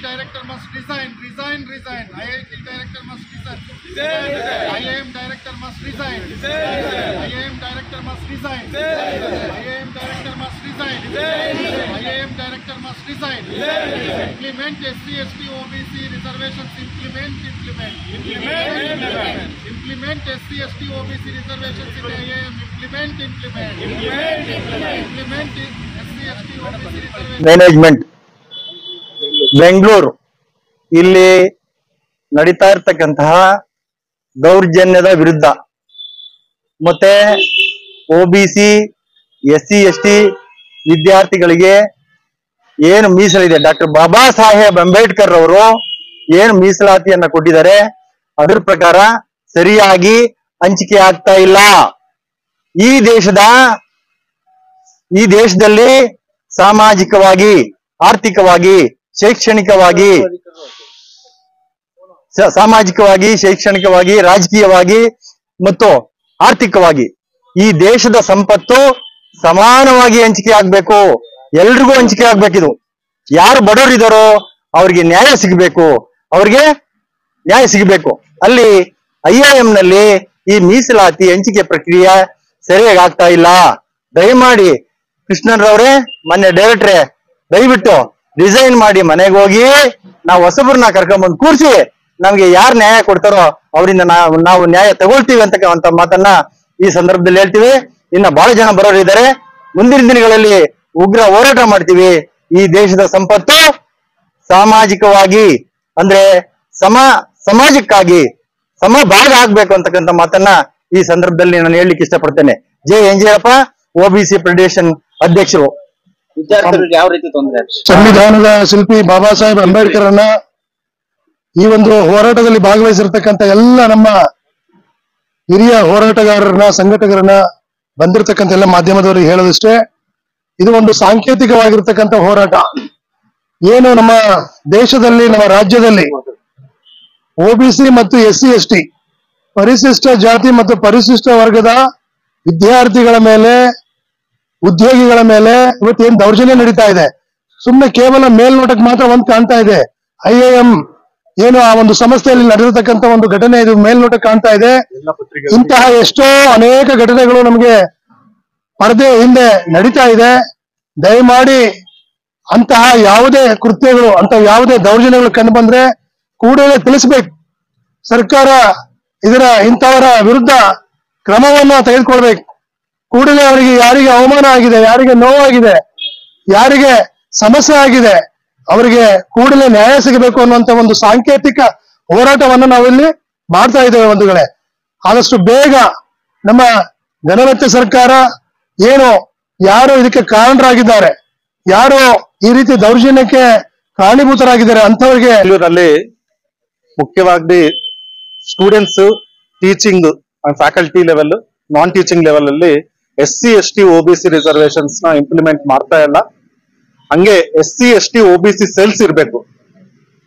director must resign. IIT director must resign. IIM director must resign. IIM director must resign. IIM director must resign. IIM director must resign. Implement SC, ST, OBC reservations. Implement SC, ST, OBC reservations in IIM. Implement SC, ST, OBC reservations. Management Bengaluru ಇಲ್ಲಿ ನಡೀತಾ ಇರತಕ್ಕಂತಹ ದೌರ್ಜನ್ಯದ ವಿರುದ್ಧ ಮತ್ತೆ OBC SC ST ವಿದ್ಯಾರ್ಥಿಗಳಿಗೆ ಏನು ಮೀಸಲಿದೆ, doctor Baba Saheb Ambedkar ಅವರು ಏನು ಮೀಸಲಾತಿಯನ್ನ ಕೊಟ್ಟಿದ್ದಾರೆ ಅದ್ರ ಪ್ರಕಾರ ಸರಿಯಾಗಿ ಹಂಚಿಕೆ ಆಗ್ತಾ ಇಲ್ಲ. ಈ ದೇಶದಲ್ಲಿ ಸಾಮಾಜಿಕವಾಗಿ, ಆರ್ಥಿಕವಾಗಿ, ಶೈಕ್ಷಣಿಕವಾಗಿ, ರಾಜಕೀಯವಾಗಿ ಮತ್ತು ಆರ್ಥಿಕವಾಗಿ ಈ ದೇಶದ ಸಂಪತ್ತು ಸಮಾನವಾಗಿ ಹಂಚಿಕೆ ಆಗ್ಬೇಕು. ಎಲ್ರಿಗೂ ಹಂಚಿಕೆ ಆಗ್ಬೇಕಿದು. ಯಾರು ಬಡವರಿದಾರೋ ಅವ್ರಿಗೆ ನ್ಯಾಯ ಸಿಗಬೇಕು. ಅಲ್ಲಿ IIM ನಲ್ಲಿ ಈ ಮೀಸಲಾತಿ ಹಂಚಿಕೆ ಪ್ರಕ್ರಿಯೆ ಸರಿಯಾಗಿ ಆಗ್ತಾ ಇಲ್ಲ. ದಯಮಾಡಿ ಕೃಷ್ಣನ್ರವ್ರೆ, ಮೊನ್ನೆ ಡೈರೆಕ್ಟ್ರೆ, ದಯವಿಟ್ಟು ರಿಸೈನ್ ಮಾಡಿ ಮನೆಗೆ ಹೋಗಿ ನಾವು ಹೊಸಬ್ರನ್ನ ಕರ್ಕೊಂಡ್ಬಂದು ಕೂರ್ಸಿ ನಮ್ಗೆ ಯಾರು ನ್ಯಾಯ ಕೊಡ್ತಾರೋ ಅವರಿಂದ ನಾವು ನ್ಯಾಯ ತಗೊಳ್ತೀವಿ ಅಂತ ಮಾತನ್ನ ಈ ಸಂದರ್ಭದಲ್ಲಿ ಹೇಳ್ತೀವಿ. ಇನ್ನ ಬಹಳ ಜನ ಬರೋರು ಇದ್ದಾರೆ. ಮುಂದಿನ ದಿನಗಳಲ್ಲಿ ಉಗ್ರ ಹೋರಾಟ ಮಾಡ್ತೀವಿ. ಈ ದೇಶದ ಸಂಪತ್ತು ಸಾಮಾಜಿಕವಾಗಿ ಅಂದ್ರೆ ಸಮಾಜಕ್ಕಾಗಿ ಸಮಭಾಗ ಆಗ್ಬೇಕು ಅಂತಕ್ಕಂಥ ಮಾತನ್ನ ಈ ಸಂದರ್ಭದಲ್ಲಿ ನಾನು ಹೇಳಲಿಕ್ಕೆ ಇಷ್ಟಪಡ್ತೇನೆ. ಜೆ ಎಂಜೇರಪ್ಪ, OBC ಫೆಡರೇಷನ್ ಅಧ್ಯಕ್ಷರು. ವಿದ್ಯಾರ್ಥಿಗಳಿಗೆ ಯಾವ ರೀತಿ ತೊಂದರೆ? ಸಂವಿಧಾನದ ಶಿಲ್ಪಿ ಬಾಬಾ ಸಾಹೇಬ್ ಅಂಬೇಡ್ಕರ್ ಅನ್ನ ಈ ಒಂದು ಹೋರಾಟದಲ್ಲಿ ಭಾಗವಹಿಸಿರ್ತಕ್ಕಂಥ ಎಲ್ಲ ನಮ್ಮ ಹಿರಿಯ ಹೋರಾಟಗಾರರನ್ನ, ಸಂಘಟಕರನ್ನ, ಬಂದಿರತಕ್ಕಂಥ ಎಲ್ಲ ಮಾಧ್ಯಮದವರಿಗೆ ಹೇಳೋದಷ್ಟೇ, ಇದು ಒಂದು ಸಾಂಕೇತಿಕವಾಗಿರ್ತಕ್ಕಂಥ ಹೋರಾಟ. ಏನು ನಮ್ಮ ದೇಶದಲ್ಲಿ, ನಮ್ಮ ರಾಜ್ಯದಲ್ಲಿ OBC ಮತ್ತು SC ST ಪರಿಶಿಷ್ಟ ಜಾತಿ ಮತ್ತು ಪರಿಶಿಷ್ಟ ವರ್ಗದ ವಿದ್ಯಾರ್ಥಿಗಳ ಮೇಲೆ, ಉದ್ಯೋಗಿಗಳ ಮೇಲೆ ಇವತ್ತೇನ್ ದೌರ್ಜನ್ಯ ನಡೀತಾ ಇದೆ. ಸುಮ್ಮನೆ ಕೇವಲ ಮೇಲ್ನೋಟಕ್ಕೆ ಮಾತ್ರ ಒಂದ್ ಕಾಣ್ತಾ ಇದೆ. IIM ಏನು ಆ ಒಂದು ಸಂಸ್ಥೆಯಲ್ಲಿ ನಡೆದಿರ್ತಕ್ಕಂಥ ಒಂದು ಘಟನೆ ಇದು ಮೇಲ್ನೋಟಕ್ಕೆ ಕಾಣ್ತಾ ಇದೆ. ಇಂತಹ ಎಷ್ಟೋ ಅನೇಕ ಘಟನೆಗಳು ನಮಗೆ ಪರದೆ ಹಿಂದೆ ನಡೀತಾ ಇದೆ. ದಯಮಾಡಿ ಅಂತಹ ಯಾವುದೇ ಕೃತ್ಯಗಳು, ಅಂತಹ ಯಾವುದೇ ದೌರ್ಜನ್ಯಗಳು ಕಂಡು ಬಂದ್ರೆ ಕೂಡಲೇ ತಿಳಿಸ್ಬೇಕು. ಸರ್ಕಾರ ಇಂಥವರ ವಿರುದ್ಧ ಕ್ರಮವನ್ನ ತೆಗೆದುಕೊಳ್ಬೇಕು. ಕೂಡಲೇ ಅವರಿಗೆ ಯಾರಿಗೆ ಅವಮಾನ ಆಗಿದೆ, ಯಾರಿಗೆ ನೋವಾಗಿದೆ, ಯಾರಿಗೆ ಸಮಸ್ಯೆ ಆಗಿದೆ ಅವರಿಗೆ ಕೂಡಲೇ ನ್ಯಾಯ ಸಿಗಬೇಕು ಅನ್ನುವಂತ ಒಂದು ಸಾಂಕೇತಿಕ ಹೋರಾಟವನ್ನು ನಾವಿಲ್ಲಿ ಮಾಡ್ತಾ ಇದ್ದೇವೆ ಬಂಧುಗಳೇ. ಆದಷ್ಟು ಬೇಗ ನಮ್ಮ ಘನವೆತ್ತ ಸರ್ಕಾರ ಯಾರು ಇದಕ್ಕೆ ಕಾರಣರಾಗಿದ್ದಾರೆ, ಯಾರು ಈ ರೀತಿ ದೌರ್ಜನ್ಯಕ್ಕೆ ಕಾರಣೀಭೂತರಾಗಿದ್ದಾರೆ ಅಂತವರಿಗೆ ಬೆಂಗಳೂರಲ್ಲಿ ಮುಖ್ಯವಾಗಿ students, teaching and faculty level, non teaching level ಅಲ್ಲಿ SC ST OBC ರಿಸರ್ವೇಶನ್ಸ್ ನ ಇಂಪ್ಲಿಮೆಂಟ್ ಮಾಡ್ತಾ ಇಲ್ಲ. ಹಂಗೆ SC ST OBC ಸೆಲ್ಸ್ ಇರಬೇಕು.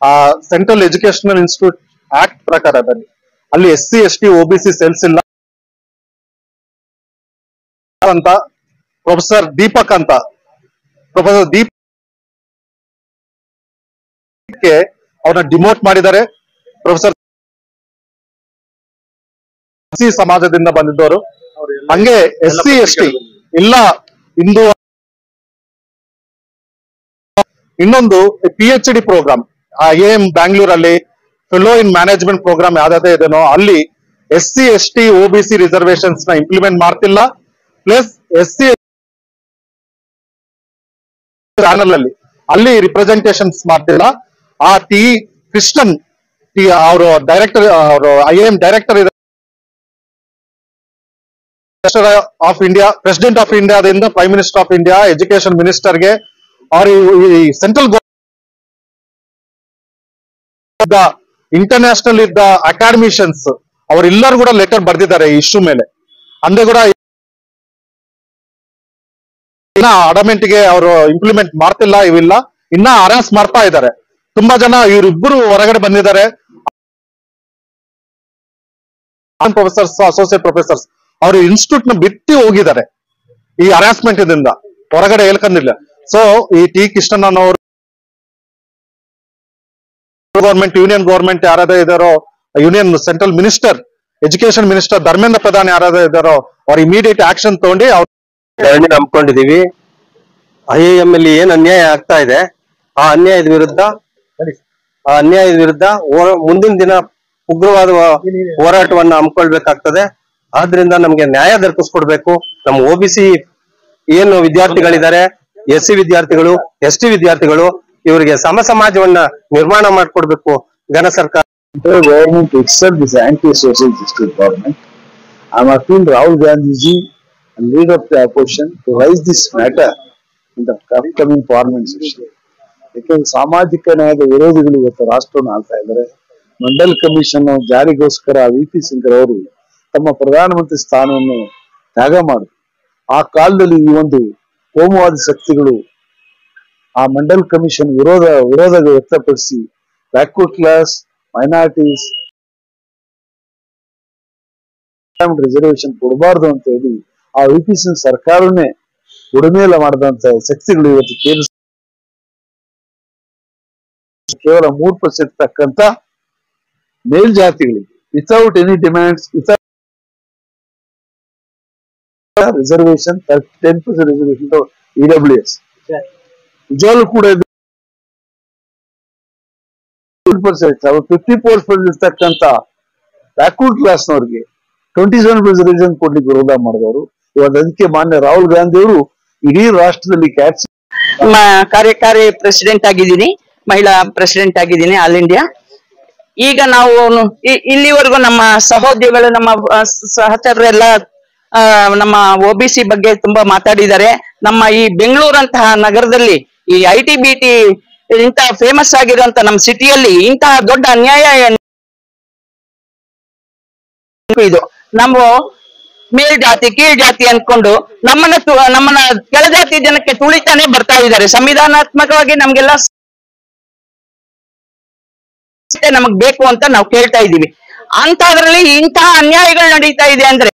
ಆ ಸೆಂಟ್ರಲ್ ಎಜುಕೇಶನಲ್ ಇನ್ಸ್ಟಿಟ್ಯೂಟ್ ಆಕ್ಟ್ ಪ್ರಕಾರ ಅಲ್ಲಿ SC ST OBC ಸೆಲ್ಸ್ ಇಲ್ಲ ಅಂತ ಪ್ರೊಫೆಸರ್ ದೀಪಕ್ ಅವ್ರನ್ನ ಡಿಮೋಟ್ ಮಾಡಿದ್ದಾರೆ. ಪ್ರೊಫೆಸರ್ ಸಮಾಜದಿಂದ ಬಂದಿದ್ದವರು. ಹಂಗೆ SC ST ಇಲ್ಲ ಇಂದು ಇನ್ನೊಂದು PhD ಪ್ರೋಗ್ರಾಮ್ IIM ಬ್ಯಾಂಗ್ಳೂರಲ್ಲಿ ಫೆಲೋ ಇನ್ ಮ್ಯಾನೇಜ್ಮೆಂಟ್ ಪ್ರೋಗ್ರಾಮ್ ಯಾವ್ದಾದ್ರು ಇದೆನೋ ಅಲ್ಲಿ SC ST OBC ರಿಸರ್ವೇಶನ್ಸ್ ನ ಇಂಪ್ಲಿಮೆಂಟ್ ಮಾಡ್ತಿಲ್ಲ. ಪ್ಲಸ್ SC ಚಾನಲ್ ಅಲ್ಲಿ ರಿಪ್ರೆಸೆಂಟೇಷನ್ಸ್ ಮಾಡ್ತಿಲ್ಲ. ಆ ಕೃಷ್ಣನ್ ಅವರು ಡೈರೆಕ್ಟರ್, ಅವರು IIM director of India, president of ಇಂಡಿಯಾದಿಂದ prime minister of India, education ಮಿನಿಸ್ಟರ್ಗೆ, ಅವ್ರ ಈ ಸೆಂಟ್ರಲ್ ಇಂಟರ್ನ್ಯಾಷನಲ್ ಇದ್ದ ಅಕಾಡೆಮಿಷಿಯನ್ಸ್ ಅವರೆಲ್ಲರೂ ಕೂಡ ಲೆಟರ್ ಬರ್ದಿದ್ದಾರೆ ಈ ಇಶ್ಯೂ ಮೇಲೆ. ಅಂದೇ ಕೂಡ ಅಡಮೆಂಟ್ ಗೆ ಅವರು ಇಂಪ್ಲಿಮೆಂಟ್ ಮಾಡ್ತಿಲ್ಲ, ಇವಿಲ್ಲ, ಇನ್ನ ಹರಾಸ್ ಮಾಡ್ತಾ ಇದ್ದಾರೆ. ತುಂಬಾ ಜನ ಇವರಿಬ್ಬರು ಹೊರಗಡೆ ಬಂದಿದ್ದಾರೆ. ಪ್ರೊಫೆಸರ್ಸ್, ಅಸೋಸಿಯೇಟ್ ಪ್ರೊಫೆಸರ್ಸ್ ಅವರು ಇನ್ಸ್ಟಿಟ್ಯೂಟ್ ನ ಬಿಟ್ಟು ಹೋಗಿದ್ದಾರೆ ಈ ಹರಾಸ್ಮೆಂಟ್ ಇಂದ, ಹೊರಗಡೆ ಹೇಳ್ಕೊಂಡಿಲ್ಲ. ಸೊ ಈ ಕೃಷ್ಣನ್ ಅವರು ಗೌರ್ಮೆಂಟ್ ಯೂನಿಯನ್ ಗೌರ್ಮೆಂಟ್ ಯಾರಾದ್ರೂ ಇದಾರೋ, union central minister, education minister Dharmendra Pradhan ಯಾರಾದ್ರೂ ಇದಾರೋ ಅವ್ರು ಇಮಿಡಿಯೇಟ್ ಆಕ್ಷನ್ ತಗೊಂಡು ಧರಣಿ ನಂಬ್ಕೊಂಡಿದೀವಿ. IIM ಅಲ್ಲಿ ಏನ್ ಅನ್ಯಾಯ ಆಗ್ತಾ ಇದೆ, ಆ ಅನ್ಯಾಯದ ವಿರುದ್ಧ ಮುಂದಿನ ದಿನ ಉಗ್ರವಾದ ಹೋರಾಟವನ್ನ ಹಮ್ಮಿಕೊಳ್ಬೇಕಾಗ್ತದೆ. ಆದ್ರಿಂದ ನಮ್ಗೆ ನ್ಯಾಯ ದೊರಕಿಸ್ಕೊಡ್ಬೇಕು. ನಮ್ಮ OBC ಏನು ವಿದ್ಯಾರ್ಥಿಗಳಿದ್ದಾರೆ, SC ವಿದ್ಯಾರ್ಥಿಗಳು, ST ವಿದ್ಯಾರ್ಥಿಗಳು, ಇವರಿಗೆ ಸಮಾಜವನ್ನ ನಿರ್ಮಾಣ ಮಾಡ್ಕೊಡ್ಬೇಕು ಘನ ಸರ್ಕಾರ. Government itself is anti-social justice government. I am appealing to Rahul Gandhi ji and leader of the opposition to raise this matter in the upcoming parliament session. ಯಾಕೆಂದ್ರೆ ಸಾಮಾಜಿಕ ನ್ಯಾಯದ ವಿರೋಧಿಗಳು ಇವತ್ತು ರಾಷ್ಟ್ರವನ್ನು ಆಳ್ತಾ ಇದ್ದಾರೆ. ಮಂಡಲ್ ಕಮಿಷನ್ ಜಾರಿಗೋಸ್ಕರ VP ಸಿಂಗ್ ಅವರು ತಮ್ಮ ಪ್ರಧಾನಮಂತ್ರಿ ಸ್ಥಾನವನ್ನು ತ್ಯಾಗ ಮಾಡಿದ್ರು. ಆ ಕಾಲದಲ್ಲಿ ಈ ಒಂದು ಕೋಮುವಾದಿ ಶಕ್ತಿಗಳು ಆ ಮಂಡಲ್ ಕಮಿಷನ್ ವಿರೋಧ ವ್ಯಕ್ತಪಡಿಸಿ ಬ್ಯಾಕ್ವರ್ಡ್ ಕ್ಲಾಸ್, ಮೈನಾರಿಟೀಸ್ ರಿಸರ್ವೇಶನ್ ಕೊಡಬಾರ್ದು ಅಂತ ಹೇಳಿ ಆ VP ಸಿಂಗ್ ಸರ್ಕಾರನೇ ಉಡುಮೇಲ ಮಾಡಿದಂತ ಶಕ್ತಿಗಳು ಇವತ್ತು ಕೇವಲ 3% ತಕ್ಕಂತ ಮೇಲ್ಜಾತಿಗಳಿಗೆ without any demands, without reservation 10% reservation EWS ನಿಜವಾಗ್ಲೂ ಕೂಡ 54% ಇರ್ತಕ್ಕಂತ ಬ್ಯಾಕ್ವರ್ಡ್ ಕ್ಲಾಸ್ನವ್ರಿಗೆ 27% ರಿಸರ್ವೇಶನ್ ಕೊಡ್ಲಿಕ್ಕೆ ವಿರೋಧ ಮಾಡಿದವರು ಇವತ್ತು ಅದಕ್ಕೆ ಮಾನ್ಯ ರಾಹುಲ್ ಗಾಂಧಿ ಅವರು ಇಡೀ ರಾಷ್ಟ್ರದಲ್ಲಿ ಕಾರ್ಯಕಾರಿ ಪ್ರೆಸಿಡೆಂಟ್ ಆಗಿದ್ದೀನಿ, ಮಹಿಳಾ ಪ್ರೆಸಿಡೆಂಟ್ ಆಗಿದ್ದೀನಿ ಆಲ್ ಇಂಡಿಯಾ. ಈಗ ನಾವು ಇಲ್ಲಿವರೆಗೂ ನಮ್ಮ ಸಹೋದ್ಯೋಗಿಗಳು, ನಮ್ಮ ಸಹಚರರೆಲ್ಲ ನಮ್ಮ OBC ಬಗ್ಗೆ ತುಂಬಾ ಮಾತಾಡಿದ್ದಾರೆ. ನಮ್ಮ ಈ ಬೆಂಗಳೂರಂತಹ ನಗರದಲ್ಲಿ ಈ ITBT ಇಂತಹ ಫೇಮಸ್ ಆಗಿರುವಂತ ನಮ್ಮ ಸಿಟಿಯಲ್ಲಿ ಇಂತಹ ದೊಡ್ಡ ಅನ್ಯಾಯ ಇದು. ನಮ್ಮ ಮೇಲ್ಜಾತಿ ಕೀಳ್ ಜಾತಿ ಅನ್ಕೊಂಡು ನಮ್ಮನ್ನ ಕೆಳಜಾತಿ ಜನಕ್ಕೆ ತುಳಿತಾನೆ ಬರ್ತಾ ಇದ್ದಾರೆ. ಸಂವಿಧಾನಾತ್ಮಕವಾಗಿ ನಮ್ಗೆಲ್ಲ ನಮಗ್ ಬೇಕು ಅಂತ ನಾವು ಕೇಳ್ತಾ ಇದೀವಿ. ಅಂತದ್ರಲ್ಲಿ ಇಂತಹ ಅನ್ಯಾಯಗಳು ನಡೀತಾ ಇದೆ ಅಂದ್ರೆ